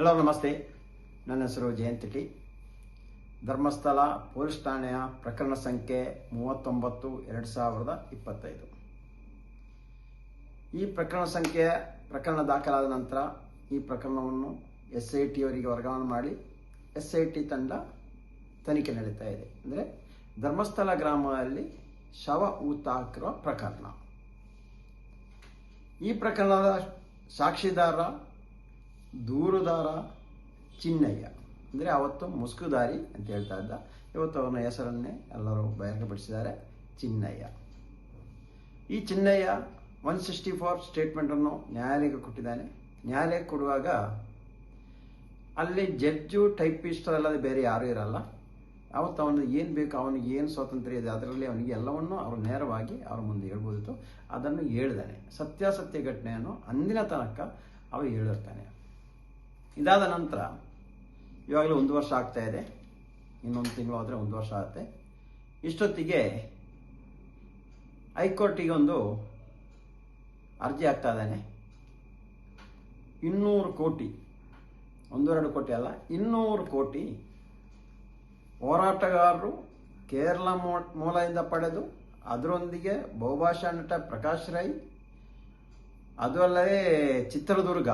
ಎಲ್ಲರೂ ನಮಸ್ತೆ. ನನ್ನ ಹೆಸರು ಜಯಂತ್ ಟಿ. ಧರ್ಮಸ್ಥಳ ಪೊಲೀಸ್ ಠಾಣೆಯ ಪ್ರಕರಣ ಸಂಖ್ಯೆ 39/2025. ಈ ಪ್ರಕರಣ ದಾಖಲಾದ ನಂತರ ಈ ಪ್ರಕರಣವನ್ನು SIT ಅವರಿಗೆ ವರ್ಗಾವಣೆ ಮಾಡಿ SIT ತಂಡ ತನಿಖೆ ನಡೀತಾ ಇದೆ. ಅಂದರೆ ಧರ್ಮಸ್ಥಳ ಗ್ರಾಮದಲ್ಲಿ ಶವ ಹೂತಾಕಿರುವ ಪ್ರಕರಣ. ಈ ಪ್ರಕರಣದ ಸಾಕ್ಷಿದಾರ ದೂರುದಾರ ಚಿನ್ನಯ್ಯ, ಅಂದರೆ ಅವತ್ತು ಮುಸ್ಕುದಾರಿ ಅಂತ ಹೇಳ್ತಾ ಇದ್ದ, ಇವತ್ತು ಅವನ ಹೆಸರನ್ನೇ ಎಲ್ಲರೂ ಬಹಿರಂಗಪಡಿಸಿದ್ದಾರೆ, ಚಿನ್ನಯ್ಯ. ಈ ಚಿನ್ನಯ್ಯ 164 ಸ್ಟೇಟ್ಮೆಂಟನ್ನು ನ್ಯಾಯಾಲಯಕ್ಕೆ ಕೊಟ್ಟಿದ್ದಾನೆ. ನ್ಯಾಯಾಲಯಕ್ಕೆ ಕೊಡುವಾಗ ಅಲ್ಲಿ ಜಡ್ಜು ಟೈಪಿಸ್ಟ್ ಅಲ್ಲದೆ ಬೇರೆ ಯಾರೂ ಇರಲ್ಲ. ಅವತ್ತು ಅವನು ಏನು ಬೇಕು, ಅವನಿಗೆ ಏನು ಸ್ವಾತಂತ್ರ್ಯ ಇದೆ ಅದರಲ್ಲಿ ಅವನಿಗೆ ಎಲ್ಲವನ್ನೂ ಅವರು ನೇರವಾಗಿ ಅವ್ರ ಮುಂದೆ ಹೇಳ್ಬೋದಿತ್ತು. ಅದನ್ನು ಹೇಳಿದಾನೆ. ಸತ್ಯಾಸತ್ಯ ಘಟನೆಯನ್ನು ಅಂದಿನ ತನಕ ಅವ ಹೇಳಿರ್ತಾನೆ. ಇದಾದ ನಂತರ ಇವಾಗಲೂ 1 ವರ್ಷ ಆಗ್ತಾ ಇದೆ. ಇನ್ನೊಂದು ತಿಂಗಳು ಆದರೆ 1 ವರ್ಷ ಆಗುತ್ತೆ. ಇಷ್ಟೊತ್ತಿಗೆ ಹೈಕೋರ್ಟಿಗೆ ಒಂದು ಅರ್ಜಿ ಹಾಕ್ತಾ ಇದ್ದಾನೆ. 200 ಕೋಟಿ, 1-2 ಕೋಟಿ ಅಲ್ಲ, 200 ಕೋಟಿ ಹೋರಾಟಗಾರರು ಕೇರಳ ಮೂಲದಿಂದ ಪಡೆದು, ಅದರೊಂದಿಗೆ ಬಹುಭಾಷಾ ನಟ ಪ್ರಕಾಶ್ ರೈ, ಅದು ಅಲ್ಲದೆ ಚಿತ್ರದುರ್ಗ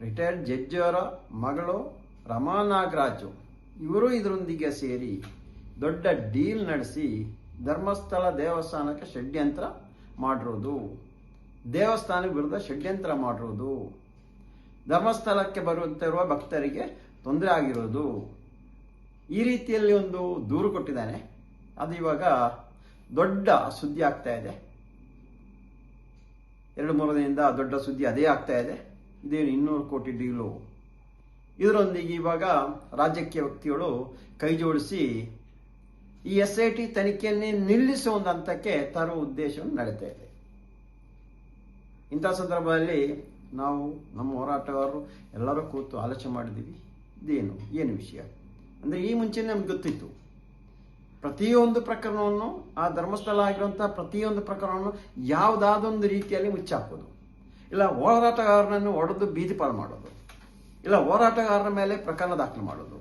ರಿಟೈರ್ಡ್ ಜಡ್ಜಿಯವರ ಮಗಳು ರಮಾ ನಾಗರಾಜು, ಇವರು ಇದರೊಂದಿಗೆ ಸೇರಿ ದೊಡ್ಡ ಡೀಲ್ ನಡೆಸಿ ಧರ್ಮಸ್ಥಳ ದೇವಸ್ಥಾನಕ್ಕೆ ಷಡ್ಯಂತ್ರ ಮಾಡಿರೋದು, ದೇವಸ್ಥಾನ ವಿರುದ್ಧ ಷಡ್ಯಂತ್ರ ಮಾಡಿರೋದು, ಧರ್ಮಸ್ಥಳಕ್ಕೆ ಬರುತ್ತಿರುವ ಭಕ್ತರಿಗೆ ತೊಂದರೆ ಆಗಿರೋದು, ಈ ರೀತಿಯಲ್ಲಿ ಒಂದು ದೂರು ಕೊಟ್ಟಿದ್ದಾನೆ. ಅದು ಇವಾಗ ದೊಡ್ಡ ಸುದ್ದಿ ಆಗ್ತಾ ಇದೆ. 2-3 ದಿನದಿಂದ ದೊಡ್ಡ ಸುದ್ದಿ ಅದೇ ಆಗ್ತಾ ಇದೆ. ಇದೇನು 200 ಕೋಟಿ ಡೀಲು. ಇದರೊಂದಿಗೆ ಇವಾಗ ರಾಜಕೀಯ ವ್ಯಕ್ತಿಗಳು ಕೈ ಜೋಡಿಸಿ ಈ SIT ತನಿಖೆಯನ್ನೇ ನಿಲ್ಲಿಸುವ ಒಂದು ಹಂತಕ್ಕೆ ತರುವ ಉದ್ದೇಶವನ್ನು ನಡೀತಾ ಇದೆ. ಇಂಥ ಸಂದರ್ಭದಲ್ಲಿ ನಾವು ನಮ್ಮ ಹೋರಾಟಗಾರರು ಎಲ್ಲರೂ ಕೂತು ಆಲೋಚನೆ ಮಾಡಿದ್ದೀವಿ, ಏನು ವಿಷಯ ಅಂದರೆ ಈ ಮುಂಚೆನೇ ನಮ್ಗೆ ಗೊತ್ತಿತ್ತು. ಪ್ರತಿಯೊಂದು ಪ್ರಕರಣವನ್ನು, ಆ ಧರ್ಮಸ್ಥಳ ಆಗಿರುವಂಥ ಪ್ರತಿಯೊಂದು ಪ್ರಕರಣವನ್ನು ಯಾವುದಾದೊಂದು ರೀತಿಯಲ್ಲಿ ಮುಚ್ಚಾಕೋದು, ಇಲ್ಲ ಹೋರಾಟಗಾರನನ್ನು ಹೊಡೆದು ಬೀದಿ ಪಾಲು ಮಾಡೋದು, ಇಲ್ಲ ಹೋರಾಟಗಾರರ ಮೇಲೆ ಪ್ರಕರಣ ದಾಖಲು ಮಾಡೋದು,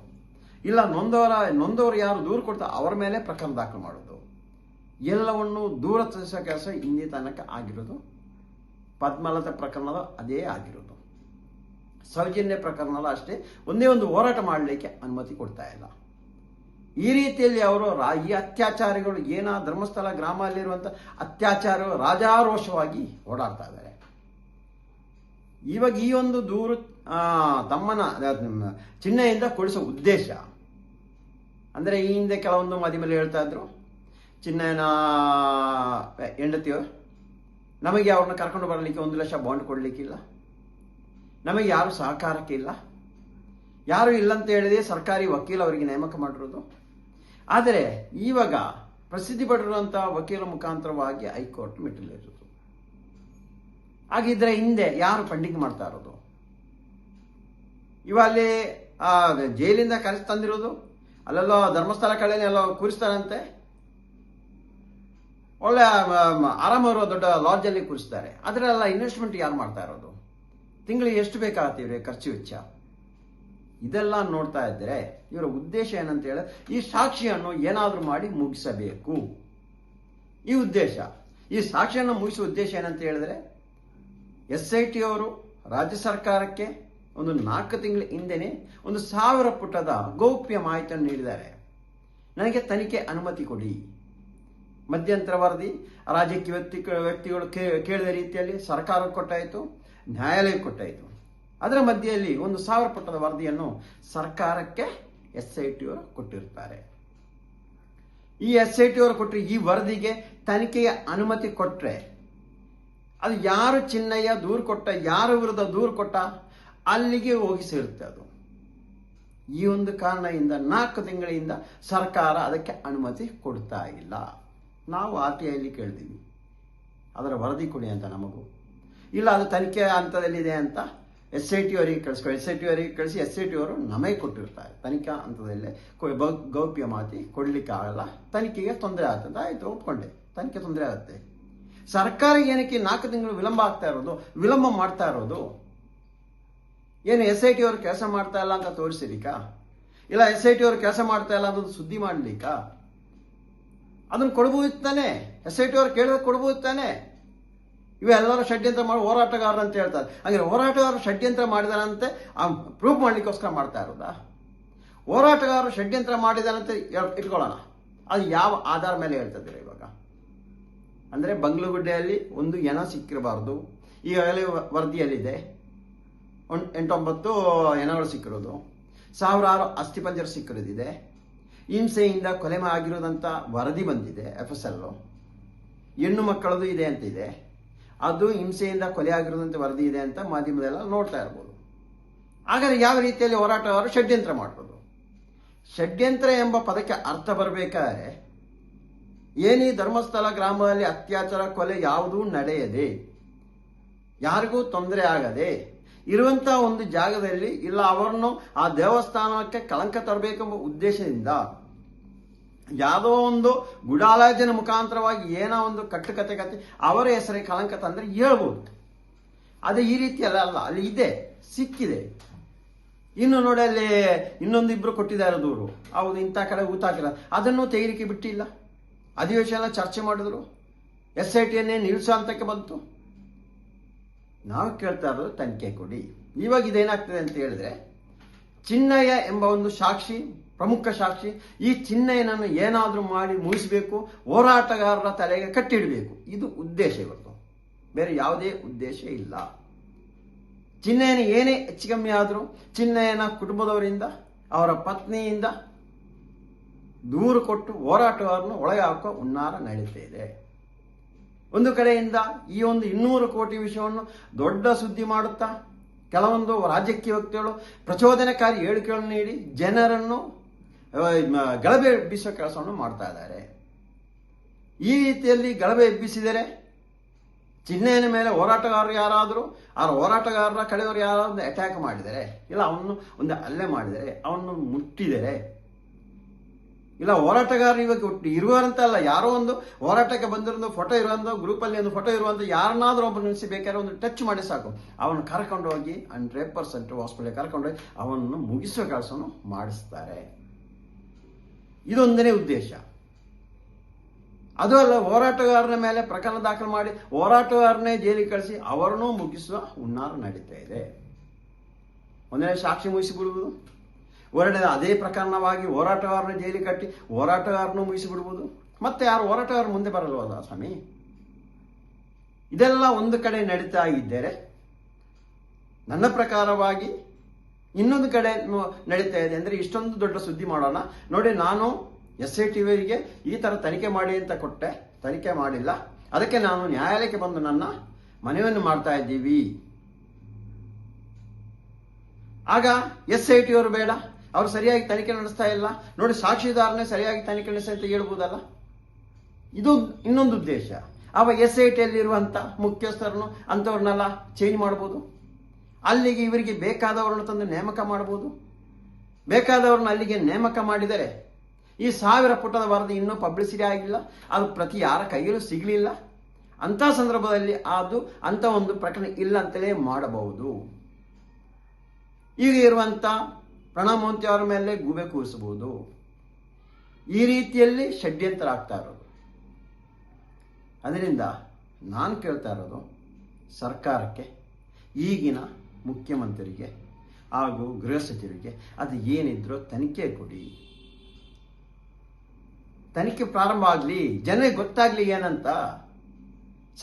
ಇಲ್ಲ ನೊಂದವರು ಯಾರು ದೂರು ಕೊಡ್ತಾರೆ ಅವರ ಮೇಲೆ ಪ್ರಕರಣ ದಾಖಲು ಮಾಡೋದು, ಎಲ್ಲವನ್ನು ದೂರ ತರಿಸೋ ಕೆಲಸ ಇಂದಿನ ತನಕ ಆಗಿರೋದು. ಪದ್ಮಲತಾ ಪ್ರಕರಣದ ಅದೇ ಆಗಿರೋದು. ಸೌಜನ್ಯ ಪ್ರಕರಣದ ಅಷ್ಟೇ, ಒಂದೇ ಒಂದು ಹೋರಾಟ ಮಾಡಲಿಕ್ಕೆ ಅನುಮತಿ ಕೊಡ್ತಾ ಇಲ್ಲ. ಈ ರೀತಿಯಲ್ಲಿ ಅವರು ಈ ಅತ್ಯಾಚಾರಿಗಳು ಧರ್ಮಸ್ಥಳ ಗ್ರಾಮದಲ್ಲಿರುವಂಥ ಅತ್ಯಾಚಾರಗಳು ರಾಜಾರೋಷವಾಗಿ ಓಡಾಡ್ತಾ ಇದ್ದಾರೆ. ಇವಾಗ ಈ ಒಂದು ದೂರು ತಮ್ಮನ ಚಿನ್ನಯಿಂದ ಕೊಡಿಸೋ ಉದ್ದೇಶ ಅಂದರೆ, ಈ ಹಿಂದೆ ಕೆಲವೊಂದು ಮಾಧ್ಯಮದಲ್ಲಿ ಹೇಳ್ತಾ ಇದ್ರು, ಚಿನ್ನಯ್ಯನ ಹೆಂಡತಿಯವರು ನಮಗೆ ಅವ್ರನ್ನ ಕರ್ಕೊಂಡು ಬರಲಿಕ್ಕೆ 1 ಲಕ್ಷ ಬಾಂಡ್ ಕೊಡಲಿಕ್ಕಿಲ್ಲ, ನಮಗೆ ಯಾರು ಸಹಕಾರಕ್ಕೆ ಇಲ್ಲ, ಯಾರು ಇಲ್ಲಂತ ಹೇಳಿದ್ರೆ ಸರ್ಕಾರಿ ವಕೀಲ ಅವರಿಗೆ ನೇಮಕ ಮಾಡಿರೋದು. ಆದರೆ ಇವಾಗ ಪ್ರಸಿದ್ಧಿ ಪಡೆದಿರುವಂಥ ವಕೀಲ ಮುಖಾಂತರವಾಗಿ ಹೈಕೋರ್ಟ್ ಮೆಟ್ಟಿಲಿರೋದು. ಹಾಗಿದ್ರೆ ಹಿಂದೆ ಯಾರು ಫಂಡಿಂಗ್ ಮಾಡ್ತಾ ಇರೋದು? ಅಲ್ಲಿ ಜೈಲಿಂದ ಕರೆಸಿ ತಂದಿರೋದು, ಅಲ್ಲೆಲ್ಲೋ ಧರ್ಮಸ್ಥಳ ಕಡೆನೇ ಎಲ್ಲೋ ಕೂರಿಸ್ತಾರಂತೆ, ಒಳ್ಳೆ ಆರಾಮವರು ದೊಡ್ಡ ಲಾಡ್ಜಲ್ಲಿ ಕೂರಿಸ್ತಾರೆ. ಅದರೆಲ್ಲ ಇನ್ವೆಸ್ಟ್ಮೆಂಟ್ ಯಾರು ಮಾಡ್ತಾ ಇರೋದು? ತಿಂಗಳಿಗೆ ಎಷ್ಟು ಬೇಕಾಗತ್ತೆ ಇವರೇ ಖರ್ಚು ವೆಚ್ಚ? ಇದೆಲ್ಲ ನೋಡ್ತಾ ಇದ್ದರೆ ಇವರ ಉದ್ದೇಶ ಏನಂತ ಹೇಳಿದ್ರೆ, ಈ ಸಾಕ್ಷಿಯನ್ನು ಏನಾದರೂ ಮಾಡಿ ಮುಗಿಸಬೇಕು. ಈ ಉದ್ದೇಶ, ಈ ಸಾಕ್ಷಿಯನ್ನು ಮುಗಿಸುವ ಉದ್ದೇಶ ಏನಂತ ಹೇಳಿದ್ರೆ, SIT ಅವರು ರಾಜ್ಯ ಸರ್ಕಾರಕ್ಕೆ ಒಂದು 4 ತಿಂಗಳ ಹಿಂದೆನೇ 1000 ಪುಟದ ಗೌಪ್ಯ ಮಾಹಿತಿಯನ್ನು ನೀಡಿದ್ದಾರೆ. ನನಗೆ ತನಿಖೆ ಅನುಮತಿ ಕೊಡಿ. ಮಧ್ಯಂತರ ವರದಿ ರಾಜಕೀಯ ವ್ಯಕ್ತಿಗಳು ಕೇಳಿದ ರೀತಿಯಲ್ಲಿ ಸರ್ಕಾರಕ್ಕೆ ಕೊಟ್ಟಾಯಿತು, ನ್ಯಾಯಾಲಯಕ್ಕೆ ಕೊಟ್ಟಾಯಿತು. ಅದರ ಮಧ್ಯೆಯಲ್ಲಿ 1000 ಪುಟದ ವರದಿಯನ್ನು ಸರ್ಕಾರಕ್ಕೆ SIT ಅವರು ಕೊಟ್ಟಿರ್ತಾರೆ. ಈ SIT ಅವರು ಕೊಟ್ಟರೆ ಈ ವರದಿಗೆ ತನಿಖೆಯ ಅನುಮತಿ ಕೊಟ್ಟರೆ, ಅದು ಯಾರು ಚಿನ್ನಯ್ಯ ದೂರು ಕೊಟ್ಟ, ಯಾರ ವಿರುದ್ಧ ದೂರು ಕೊಟ್ಟ ಅಲ್ಲಿಗೆ ಹೋಗಿ ಸೇರುತ್ತೆ ಅದು. ಈ ಒಂದು ಕಾರಣದಿಂದ 4 ತಿಂಗಳಿಂದ ಸರ್ಕಾರ ಅದಕ್ಕೆ ಅನುಮತಿ ಕೊಡ್ತಾ ಇಲ್ಲ. ನಾವು RTIಯಲ್ಲಿ ಕೇಳ್ತೀವಿ, ಅದರ ವರದಿ ಕೊಡಿ ಅಂತ. ನಮಗೂ ಇಲ್ಲ, ಅದು ತನಿಖೆ ಹಂತದಲ್ಲಿದೆ ಅಂತ SIT ಅವರಿಗೆ ಕಳಿಸಿ SIT ಅವರು ನಮಗೆ ಕೊಟ್ಟಿರ್ತಾರೆ. ತನಿಖಾ ಹಂತದಲ್ಲೇ ಗೌಪ್ಯ ಮಾಹಿತಿ ಕೊಡ್ಲಿಕ್ಕೆ ಆಗಲ್ಲ, ತನಿಖೆಗೆ ತೊಂದರೆ ಆಗ್ತದೆ. ಆಯಿತು, ಒಪ್ಕೊಂಡೆ, ತನಿಖೆ ತೊಂದರೆ ಆಗುತ್ತೆ. ಸರ್ಕಾರ ಏನಕ್ಕೆ 4 ತಿಂಗಳು ವಿಳಂಬ ಮಾಡ್ತಾ ಇರೋದು? ಏನು SIT ಅವರು ಕೆಲಸ ಮಾಡ್ತಾ ಇಲ್ಲ ಅಂತ ತೋರಿಸಿಲಿಕ್ಕ, ಇಲ್ಲ SIT ಅವರು ಕೆಲಸ ಮಾಡ್ತಾ ಇಲ್ಲ ಅನ್ನೋದು ಸುದ್ದಿ ಮಾಡಲಿಕ್ಕ? ಅದನ್ನು ಕೊಡ್ಬೋದು ತಾನೆ, SIT ಅವರು ಕೇಳಿದ್ರೆ ಕೊಡ್ಬೋದು ತಾನೆ. ಇವೆಲ್ಲರೂ ಷಡ್ಯಂತ್ರ ಮಾಡಿ ಹೋರಾಟಗಾರರು ಅಂತ ಹೇಳ್ತಾರೆ. ಹಾಗೆ ಹೋರಾಟಗಾರರು ಷಡ್ಯಂತ್ರ ಮಾಡಿದಾರಂತೆ ಪ್ರೂಫ್ ಮಾಡ್ಲಿಕ್ಕೋಸ್ಕರ ಮಾಡ್ತಾ ಇರೋದಾ? ಹೋರಾಟಗಾರರು ಷಡ್ಯಂತ್ರ ಮಾಡಿದಾರಂತೆ ಇಟ್ಕೊಳ್ಳೋಣ, ಅದು ಯಾವ ಆಧಾರ ಮೇಲೆ ಹೇಳ್ತಿದ್ದೀರಾ ಇವಾಗ? ಅಂದರೆ ಬಂಗ್ಲಗುಡ್ಡೆಯಲ್ಲಿ ಒಂದು ಹೆಣ ಸಿಕ್ಕಿರಬಾರ್ದು, ಈಗಾಗಲೇ ವರದಿಯಲ್ಲಿದೆ 8-9 ಹೆಣಗಳು ಸಿಕ್ಕಿರೋದು, ಸಾವಿರಾರು ಅಸ್ಥಿಪಂಜರ ಸಿಕ್ಕಿರೋದಿದೆ, ಹಿಂಸೆಯಿಂದ ಕೊಲೆ ಆಗಿರೋದಂತ ವರದಿ ಬಂದಿದೆ, FSL ಹೆಣ್ಣು ಮಕ್ಕಳದು ಇದೆ ಅಂತಿದೆ, ಅದು ಹಿಂಸೆಯಿಂದ ಕೊಲೆ ಆಗಿರೋದಂತ ವರದಿ ಇದೆ ಅಂತ ಮಾಧ್ಯಮದೆಲ್ಲ ನೋಡ್ತಾ ಇರ್ಬೋದು. ಹಾಗಾದ್ರೆ ಯಾವ ರೀತಿಯಲ್ಲಿ ಹೋರಾಟಗಾರರು ಷಡ್ಯಂತ್ರ ಮಾಡ್ಬೋದು? ಷಡ್ಯಂತ್ರ ಎಂಬ ಪದಕ್ಕೆ ಅರ್ಥ ಬರಬೇಕಾದ್ರೆ ಏನೀ ಧರ್ಮಸ್ಥಳ ಗ್ರಾಮದಲ್ಲಿ ಅತ್ಯಾಚಾರ ಕೊಲೆ ಯಾವುದೂ ನಡೆಯದೆ, ಯಾರಿಗೂ ತೊಂದರೆ ಆಗದೆ ಇರುವಂತಹ ಒಂದು ಜಾಗದಲ್ಲಿ, ಇಲ್ಲ ಅವರನ್ನು ಆ ದೇವಸ್ಥಾನಕ್ಕೆ ಕಳಂಕ ತರಬೇಕೆಂಬ ಉದ್ದೇಶದಿಂದ ಯಾವುದೋ ಒಂದು ಗುಡಾಲೋಚನೆ ಮುಖಾಂತರವಾಗಿ ಏನೋ ಒಂದು ಕಟ್ಟುಕತೆ ಅವರ ಹೆಸರಿಗೆ ಕಳಂಕ ತಂದ್ರೆ ಹೇಳ್ಬೋದು. ಅದೇ ಈ ರೀತಿಯಲ್ಲ, ಅಲ್ಲಿ ಇದೆ, ಸಿಕ್ಕಿದೆ. ಇನ್ನು ನೋಡಿ ಅಲ್ಲಿ ಇನ್ನೊಂದಿಬ್ರು ಕೊಟ್ಟಿದ್ದಾರೆ ದೂರು, ಹೌದು ಇಂಥ ಕಡೆ ಊತಾಕಿಲ್ಲ, ಅದನ್ನು ತೆಗಿಲಿಕ್ಕೆ ಬಿಟ್ಟಿಲ್ಲ. ಅಧಿವೇಶನ ಚರ್ಚೆ ಮಾಡಿದ್ರು, SITಯನ್ನೇ ನಿಲ್ಸೋ ಹಂತಕ್ಕೆ ಬಂತು. ನಾವು ಕೇಳ್ತಾ ಇರೋದು ತನಿಖೆ ಕೊಡಿ. ಇವಾಗ ಇದೇನಾಗ್ತದೆ ಅಂತ ಹೇಳಿದ್ರೆ, ಚಿನ್ನಯ್ಯ ಎಂಬ ಒಂದು ಸಾಕ್ಷಿ, ಪ್ರಮುಖ ಸಾಕ್ಷಿ, ಈ ಚಿನ್ನಯ್ಯನನ್ನು ಏನಾದರೂ ಮಾಡಿ ಮುಗಿಸಬೇಕು, ಹೋರಾಟಗಾರರ ತಲೆಗೆ ಕಟ್ಟಿಡಬೇಕು, ಇದು ಉದ್ದೇಶ ಇವತ್ತು, ಬೇರೆ ಯಾವುದೇ ಉದ್ದೇಶ ಇಲ್ಲ. ಚಿನ್ನಯ್ಯನ ಏನೇ ಹೆಚ್ಚು ಕಮ್ಮಿ ಆದರೂ ಚಿನ್ನಯ್ಯನ ಕುಟುಂಬದವರಿಂದ, ಅವರ ಪತ್ನಿಯಿಂದ ದೂರು ಕೊಟ್ಟು ಹೋರಾಟಗಾರನ್ನು ಒಳಗೆ ಹಾಕುವ ಹುನ್ನಾರ ನಡೀತಾ ಇದೆ. ಒಂದು ಕಡೆಯಿಂದ ಈ ಒಂದು 200 ಕೋಟಿ ವಿಷಯವನ್ನು ದೊಡ್ಡ ಸುದ್ದಿ ಮಾಡುತ್ತಾ ಕೆಲವೊಂದು ರಾಜಕೀಯ ವ್ಯಕ್ತಿಗಳು ಪ್ರಚೋದನಕಾರಿ ಹೇಳಿಕೆಗಳನ್ನು ನೀಡಿ ಜನರನ್ನು ಗಲಭೆ ಎಬ್ಬಿಸುವ ಕೆಲಸವನ್ನು ಮಾಡ್ತಾ ಇದ್ದಾರೆ. ಈ ರೀತಿಯಲ್ಲಿ ಗಲಭೆ ಎಬ್ಬಿಸಿದರೆ ಚಿನ್ನಯ್ಯನ ಮೇಲೆ ಹೋರಾಟಗಾರರು ಯಾರಾದರೂ, ಆ ಹೋರಾಟಗಾರರ ಕಡೆಯವರು ಯಾರಾದರೂ ಅಟ್ಯಾಕ್ ಮಾಡಿದರೆ, ಇಲ್ಲ ಅವನು ಒಂದು ಹಲ್ಲೆ ಮಾಡಿದರೆ, ಅವನು ಮುಟ್ಟಿದರೆ, ಇಲ್ಲ ಹೋರಾಟಗಾರರು ಇವಾಗ ಇರುವಂತಲ್ಲ, ಯಾರೋ ಒಂದು ಹೋರಾಟಕ್ಕೆ ಬಂದಿರೋ ಫೋಟೋ ಇರುವಂತ, ಗ್ರೂಪಲ್ಲಿ ಒಂದು ಫೋಟೋ ಇರುವಂತ ಯಾರನ್ನಾದ್ರೂ ಒಬ್ಬರು ನಿಲ್ಲಿಸಿ ಬೇಕಾದ್ರೆ ಒಂದು ಟಚ್ ಮಾಡಿ ಸಾಕು, ಅವನು ಕರ್ಕೊಂಡು ಹೋಗಿ 100% ಹಾಸ್ಪಿಟಲ್ ಕರ್ಕೊಂಡು ಹೋಗಿ ಅವನನ್ನು ಮುಗಿಸುವ ಕೆಲಸವನ್ನು ಮಾಡಿಸ್ತಾರೆ. ಇದೊಂದನೇ ಉದ್ದೇಶ. ಅದು ಅಲ್ಲ, ಹೋರಾಟಗಾರನ ಮೇಲೆ ಪ್ರಕರಣ ದಾಖಲು ಮಾಡಿ ಹೋರಾಟಗಾರನೇ ಜೈಲಿಗೆ ಕಳಿಸಿ ಅವರನ್ನು ಮುಗಿಸುವ ಹುನ್ನಾರ ನಡೀತಾ ಇದೆ. ಒಂದನೇ ಸಾಕ್ಷಿ ಮುಗಿಸಿಬಿಡುವುದು, ಎರಡನೇ ಅದೇ ಪ್ರಕರಣವಾಗಿ ಹೋರಾಟಗಾರನ ಜೈಲಿಗೆ ಕಟ್ಟಿ ಹೋರಾಟಗಾರನು ಮುಗಿಸಿಬಿಡುವುದು, ಮತ್ತೆ ಯಾರು ಹೋರಾಟಗಾರ ಮುಂದೆ ಬರಲ್ವಲ್ಲ ಸ್ವಾಮಿ. ಇದೆಲ್ಲ ಒಂದು ಕಡೆ ನಡೀತಾ ಇದ್ದರೆ, ನನ್ನ ಪ್ರಕಾರವಾಗಿ ಇನ್ನೊಂದು ಕಡೆ ನಡೀತಾ ಇದೆ. ಅಂದರೆ ಇಷ್ಟೊಂದು ದೊಡ್ಡ ಸುದ್ದಿ ಮಾಡೋಣ ನೋಡಿ, ನಾನು SITವರಿಗೆ ಈ ಥರ ತನಿಖೆ ಮಾಡಿ ಅಂತ ಕೊಟ್ಟೆ, ತನಿಖೆ ಮಾಡಿಲ್ಲ, ಅದಕ್ಕೆ ನಾನು ನ್ಯಾಯಾಲಯಕ್ಕೆ ಬಂದು ನನ್ನ ಮನವಿಯನ್ನು ಮಾಡ್ತಾ ಇದ್ದೀವಿ. ಆಗ SITಯವರು ಬೇಡ, ಅವರು ಸರಿಯಾಗಿ ತನಿಖೆ ನಡೆಸ್ತಾ ಇಲ್ಲ ನೋಡಿ, ಸಾಕ್ಷಿದಾರನೇ ಸರಿಯಾಗಿ ತನಿಖೆ ನಡೆಸಿ ಅಂತ ಹೇಳ್ಬೋದಲ್ಲ. ಇದು ಇನ್ನೊಂದು ಉದ್ದೇಶ. ಆವಾಗ SITಯಲ್ಲಿರುವಂಥ ಮುಖ್ಯಸ್ಥರನ್ನು ಅಂಥವ್ರನ್ನೆಲ್ಲ ಚೇಂಜ್ ಮಾಡ್ಬೋದು, ಅಲ್ಲಿಗೆ ಇವರಿಗೆ ಬೇಕಾದವ್ರನ್ನ ತಂದು ನೇಮಕ ಮಾಡ್ಬೋದು. ಬೇಕಾದವ್ರನ್ನ ಅಲ್ಲಿಗೆ ನೇಮಕ ಮಾಡಿದರೆ ಈ 1000 ಪುಟದ ವರದಿ ಇನ್ನೂ ಪಬ್ಲಿಸಿಟಿ ಆಗಿಲ್ಲ, ಅದು ಪ್ರತಿ ಯಾರ ಕೈಯಲ್ಲೂ ಸಿಗಲಿಲ್ಲ. ಅಂಥ ಸಂದರ್ಭದಲ್ಲಿ ಅದು ಅಂಥ ಒಂದು ಪ್ರಕರಣ ಇಲ್ಲ ಅಂತಲೇ ಮಾಡಬಹುದು. ಈಗ ಇರುವಂಥ ಪ್ರಣಬ್ ಮೋಹಂತಿ ಅವರ ಮೇಲೆ ಗೂಬೆ ಕೂರಿಸಬಹುದು. ಈ ರೀತಿಯಲ್ಲಿ ಷಡ್ಯಂತ್ರ ಆಗ್ತಾ ಇರೋದು. ಅದರಿಂದ ನಾನು ಕೇಳ್ತಾ ಇರೋದು ಸರ್ಕಾರಕ್ಕೆ, ಈಗಿನ ಮುಖ್ಯಮಂತ್ರಿಗೆ ಹಾಗೂ ಗೃಹ ಸಚಿವರಿಗೆ, ಅದು ಏನಿದ್ರೂ ತನಿಖೆ ಕೊಡಿ. ತನಿಖೆ ಪ್ರಾರಂಭ ಆಗಲಿ, ಜನರಿಗೆ ಗೊತ್ತಾಗ್ಲಿ ಏನಂತ,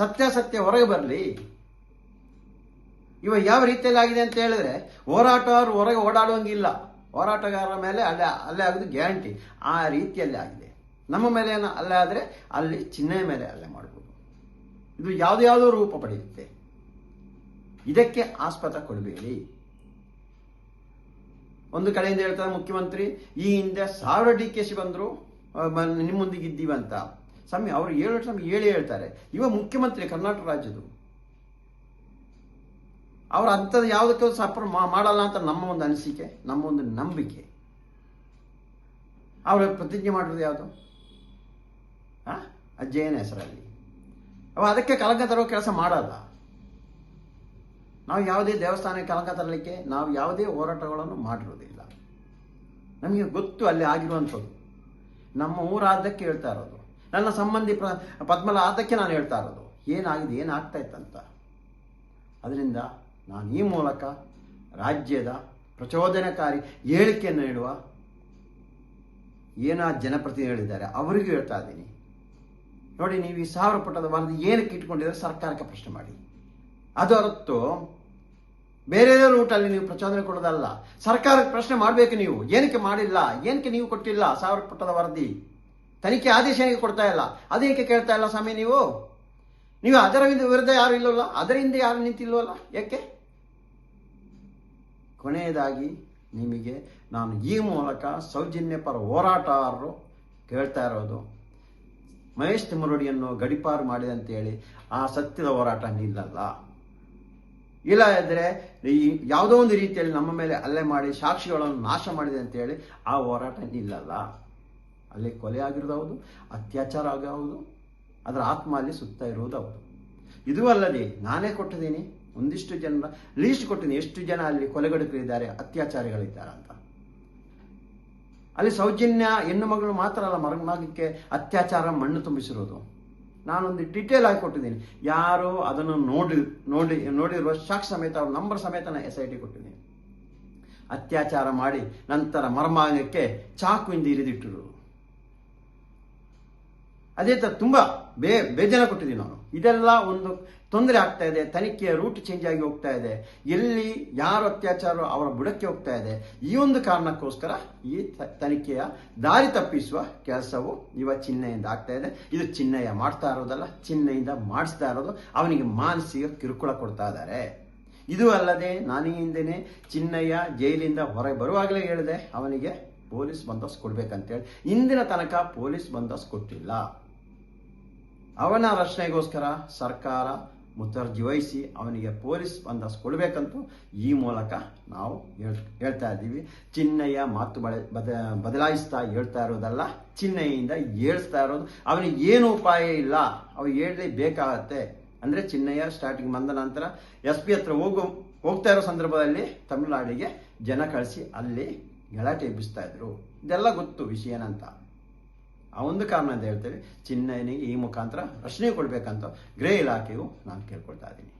ಸತ್ಯಾಸತ್ಯ ಹೊರಗೆ ಬರಲಿ. ಇವಾಗ ಯಾವ ರೀತಿಯಲ್ಲಿ ಆಗಿದೆ ಅಂತ ಹೇಳಿದ್ರೆ, ಹೋರಾಟಗಾರರು ಹೊರಗೆ ಓಡಾಡುವಂಗಿಲ್ಲ, ಹೋರಾಟಗಾರರ ಮೇಲೆ ಅಲ್ಲೇ ಆಗೋದು ಗ್ಯಾರಂಟಿ. ಆ ರೀತಿಯಲ್ಲಿ ಆಗಿದೆ. ನಮ್ಮ ಮೇಲೆ ಏನೋ ಅಲ್ಲೇ ಆದರೆ ಅಲ್ಲಿ ಚಿನ್ನಯ್ಯ ಮೇಲೆ ಅಲ್ಲೇ ಮಾಡ್ಬೋದು. ಇದು ಯಾವುದ್ಯಾವುದೋ ರೂಪ ಪಡೆಯುತ್ತೆ. ಇದಕ್ಕೆ ಆಸ್ಪದ ಕೊಡಬೇಡಿ. ಒಂದು ಕಡೆಯಿಂದ ಹೇಳ್ತಾರೆ ಮುಖ್ಯಮಂತ್ರಿ, ಈ ಹಿಂದೆ 1000 DKC ಬಂದರು, ನಿಮ್ಮ ಮುಂದಿಗೆ ಇದ್ದೀವಿ ಅಂತ. ಸ್ವಾಮಿ ಅವರು ಹೇಳಿ ಹೇಳ್ತಾರೆ. ಇವ ಮುಖ್ಯಮಂತ್ರಿ ಕರ್ನಾಟಕ ರಾಜ್ಯದು, ಅವ್ರು ಅಂಥದ್ದು ಯಾವುದಕ್ಕೆ ಸಪೋರ್ಟ್ ಮಾಡಲ್ಲ ಅಂತ ನಮ್ಮ ಒಂದು ಅನಿಸಿಕೆ, ನಮ್ಮ ಒಂದು ನಂಬಿಕೆ. ಅವರು ಪ್ರತಿಜ್ಞೆ ಮಾಡಿರೋದು ಯಾವುದು? ಅಜ್ಜಯ್ಯನ ಹೆಸರಲ್ಲಿ. ಅವ ಅದಕ್ಕೆ ಕಲಂಕ ತರೋ ಕೆಲಸ ಮಾಡಲ್ಲ. ನಾವು ಯಾವುದೇ ದೇವಸ್ಥಾನಕ್ಕೆ ಕಲಂಕ ತರಲಿಕ್ಕೆ ನಾವು ಯಾವುದೇ ಹೋರಾಟಗಳನ್ನು ಮಾಡಿರೋದಿಲ್ಲ. ನಮಗೆ ಗೊತ್ತು ಅಲ್ಲಿ ಆಗಿರುವಂಥದ್ದು. ನಮ್ಮ ಊರಾದ್ದಕ್ಕೆ ಹೇಳ್ತಾ ಇರೋದು, ನನ್ನ ಸಂಬಂಧಿ ಪದ್ಮಲ ಆದಕ್ಕೆ ನಾನು ಹೇಳ್ತಾ ಇರೋದು ಏನಾಗಿದೆ, ಏನಾಗ್ತಾ ಇತ್ತಂತ. ಅದರಿಂದ ನಾನು ಈ ಮೂಲಕ ರಾಜ್ಯದ ಪ್ರಚೋದನಕಾರಿ ಹೇಳಿಕೆಯನ್ನು ನೀಡುವ ಜನಪ್ರತಿನಿಧಿಗಳಿದ್ದಾರೆ ಅವರಿಗೂ ಹೇಳ್ತಾ ಇದ್ದೀನಿ, ನೋಡಿ ನೀವು ಈ 1000 ಪುಟದ ವರದಿ ಏನಕ್ಕೆ ಇಟ್ಕೊಂಡಿದ್ರೆ ಸರ್ಕಾರಕ್ಕೆ ಪ್ರಶ್ನೆ ಮಾಡಿ. ಅದು ಹೊರತು ಬೇರೆ ರೂಟಲ್ಲಿ ನೀವು ಪ್ರಚೋದನೆ ಕೊಡೋದಲ್ಲ. ಸರ್ಕಾರಕ್ಕೆ ಪ್ರಶ್ನೆ ಮಾಡಬೇಕು. ನೀವು ಏನಕ್ಕೆ ಮಾಡಿಲ್ಲ, ಏನಕ್ಕೆ ನೀವು ಕೊಟ್ಟಿಲ್ಲ 1000 ಪುಟದ ವರದಿ, ತನಿಖೆ ಆದೇಶ ಕೊಡ್ತಾ ಇಲ್ಲ, ಅದೇಕೆ ಕೇಳ್ತಾ ಇಲ್ಲ ಸ್ವಾಮಿ ನೀವು ಅದರ ವಿರುದ್ಧ ಯಾರು ಇಲ್ಲವಲ್ಲ, ಅದರ ಹಿಂದೆ ಯಾರು ನಿಂತಿಲ್ವಲ್ಲ, ಯಾಕೆ? ಕೊನೆಯದಾಗಿ ನಿಮಗೆ ನಾನು ಈ ಮೂಲಕ ಸೌಜನ್ಯ ಪರ ಹೋರಾಟಗಾರರು ಕೇಳ್ತಾ ಇರೋದು, ಮಹೇಶ್ ತಿಮ್ಮರೊಡಿಯನ್ನು ಗಡಿಪಾರು ಮಾಡಿದೆ ಅಂತೇಳಿ ಆ ಸತ್ಯದ ಹೋರಾಟ ನಿಲ್ಲಲ್ಲ. ಇಲ್ಲ ಇದ್ದರೆ ಯಾವುದೋ ಒಂದು ರೀತಿಯಲ್ಲಿ ನಮ್ಮ ಮೇಲೆ ಹಲ್ಲೆ ಮಾಡಿ ಸಾಕ್ಷಿಗಳನ್ನು ನಾಶ ಮಾಡಿದೆ ಅಂತೇಳಿ ಆ ಹೋರಾಟ ನಿಲ್ಲಲ್ಲ. ಅಲ್ಲಿ ಕೊಲೆ ಆಗಿರೋದು ಹೌದು, ಅತ್ಯಾಚಾರ ಆಗೋದು, ಅದರ ಆತ್ಮ ಅಲ್ಲಿ ಸುತ್ತ ಇರುವುದು ಹೌದು. ಇದು ಅಲ್ಲದೆ ನಾನೇ ಕೊಟ್ಟಿದ್ದೀನಿ ಒಂದಿಷ್ಟು ಜನ ಲೀಸ್ಟ್ ಕೊಟ್ಟಿದ್ದೀನಿ, ಎಷ್ಟು ಜನ ಅಲ್ಲಿ ಕೊಲೆಗಡುಕರಿದ್ದಾರೆ, ಅತ್ಯಾಚಾರಿಗಳಿದ್ದಾರೆ ಅಂತ. ಅಲ್ಲಿ ಸೌಜನ್ಯ ಹೆಣ್ಣು ಮಗಳು ಮಾತ್ರ ಅಲ್ಲ, ಮಗಕ್ಕೆ ಅತ್ಯಾಚಾರ ಮಣ್ಣು ತುಂಬಿಸಿರೋದು. ನಾನೊಂದು ಡೀಟೇಲ್ ಆಗಿ ಕೊಟ್ಟಿದ್ದೀನಿ. ಯಾರು ಅದನ್ನು ನೋಡಿರುವ ಸಾಕ್ಷಿ ಸಮೇತ ಅವ್ರ ನಂಬರ್ ಸಮೇತ ನಾನು SIT ಕೊಟ್ಟಿದ್ದೀನಿ. ಅತ್ಯಾಚಾರ ಮಾಡಿ ನಂತರ ಮರ್ಮಾಂಗಕ್ಕೆ ಚಾಕುವಿಂದ ಇರಿದಿಟ್ಟಿರೋದು. ಅದೇ ತರ ತುಂಬ ಬೇಜಾರ ಕೊಟ್ಟಿದ್ದೀನಿ ನಾನು. ಇದೆಲ್ಲ ಒಂದು ತೊಂದರೆ ಆಗ್ತಾ ಇದೆ, ತನಿಖೆಯ ರೂಟ್ ಚೇಂಜ್ ಆಗಿ ಹೋಗ್ತಾ ಇದೆ, ಎಲ್ಲಿ ಯಾರು ಅತ್ಯಾಚಾರ ಅವರ ಬುಡಕ್ಕೆ ಹೋಗ್ತಾ ಇದೆ. ಈ ಒಂದು ಕಾರಣಕ್ಕೋಸ್ಕರ ಈ ತನಿಖೆಯ ದಾರಿ ತಪ್ಪಿಸುವ ಕೆಲಸವು ಚಿನ್ನಯ್ಯಿಂದ ಆಗ್ತಾ ಇದೆ. ಇದು ಚಿನ್ನಯ್ಯ ಮಾಡ್ತಾ ಇರೋದಲ್ಲ, ಚಿನ್ನಯ್ಯಿಂದ ಮಾಡಿಸ್ತಾ ಇರೋದು. ಅವನಿಗೆ ಮಾನಸಿಕ ಕಿರುಕುಳ ಕೊಡ್ತಾ ಇದ್ದಾರೆ. ಇದು ಅಲ್ಲದೆ ನಾನು ಹಿಂದೆನೆ ಚಿನ್ನಯ್ಯ ಜೈಲಿಂದ ಹೊರಗೆ ಬರುವಾಗಲೇ ಹೇಳಿದೆ ಅವನಿಗೆ ಪೊಲೀಸ್ ಬಂದೋಬಸ್ತ್ ಕೊಡ್ಬೇಕಂತೇಳಿ. ಇಂದಿನ ತನಕ ಪೊಲೀಸ್ ಬಂದೋಬಸ್ತ್ ಕೊಟ್ಟಿಲ್ಲ. ಅವನ ರಕ್ಷಣೆಗೋಸ್ಕರ ಸರ್ಕಾರ ಮುತುವರ್ಜಿ ವಹಿಸಿ ಅವನಿಗೆ ಪೊಲೀಸ್ ಬಂದೋಬಸ್ತ್ ಕೊಡಬೇಕಂತೂ ಈ ಮೂಲಕ ನಾವು ಹೇಳ್ತಾ ಇದ್ದೀವಿ. ಚಿನ್ನಯ್ಯ ಮಾತು ಬದಲಾಯಿಸ್ತಾ ಹೇಳ್ತಾ ಇರೋದಲ್ಲ, ಚಿನ್ನಯ್ಯಿಂದ ಹೇಳಿಸ್ತಾ ಇರೋದು. ಅವನಿಗೆ ಏನು ಉಪಾಯ ಇಲ್ಲ, ಅವು ಹೇಳಲೇಬೇಕಾಗತ್ತೆ. ಅಂದರೆ ಚಿನ್ನಯ್ಯ ಸ್ಟಾರ್ಟಿಂಗ್ ಬಂದ ನಂತರ SP ಹತ್ರ ಹೋಗ್ತಾ ಇರೋ ಸಂದರ್ಭದಲ್ಲಿ ತಮಿಳುನಾಡಿಗೆ ಜನ ಕಳಿಸಿ ಅಲ್ಲಿ ಗಲಾಟೆ ಎಬ್ಬಿಸ್ತಾ ಇದ್ರು. ಇದೆಲ್ಲ ಗೊತ್ತು ವಿಷಯ ಏನಂತ. ಆ ಒಂದು ಕಾರಣ ಅಂತ ಹೇಳ್ತೇವೆ, ಚಿನ್ನಯ್ಯನಿಗೆ ಈ ಮುಖಾಂತರ ರಕ್ಷಣೆ ಕೊಡಬೇಕಂತ ಗೃಹ ಇಲಾಖೆಗೂ ನಾನು ಕೇಳ್ಕೊಳ್ತಾ ಇದ್ದೀನಿ.